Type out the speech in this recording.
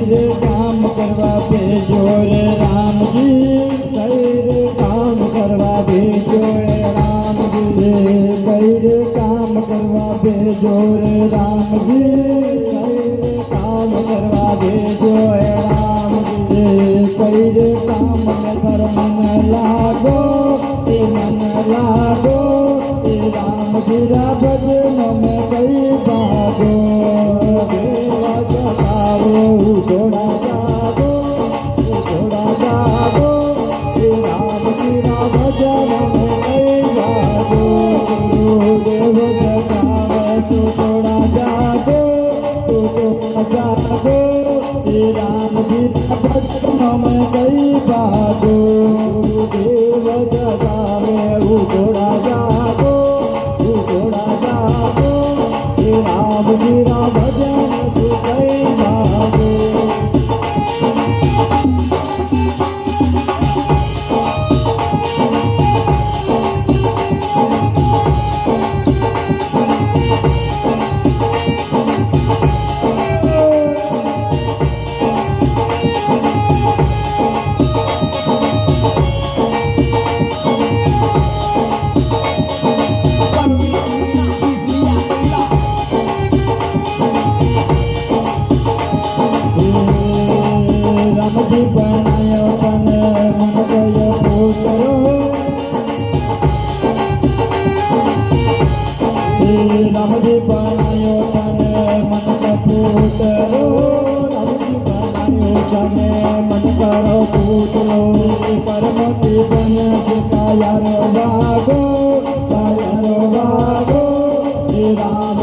रे काम करवा भेजो रे राम जी, रे काम करवा भेजो रे राम जी, रे काम करवा भेजो रे राम जी, रे काम करवा भेजो रे राम जी, रे काम कर मन लागो, मन लागो, राम जी रा भजन में कई भागो, थोड़ा जागो, थोड़ा जागो, राम जी रा भजन में कई भागो, गुरुदेव बतावे तू थोड़ा जागो, तू थोड़ा जागो, राम जी रा भजन में कई भागो, गुरुदेव बतावे तू थोड़ा जागो, थोड़ा जागो, राम जी रा भजन तू कई भागो। रामजी बनायो तन मन गयो पूतरो, रामजी बनायो तन मन का पूतरो, रामजी बनायो तन मन करो पूतरो, परमति बन काया रो भागो, राम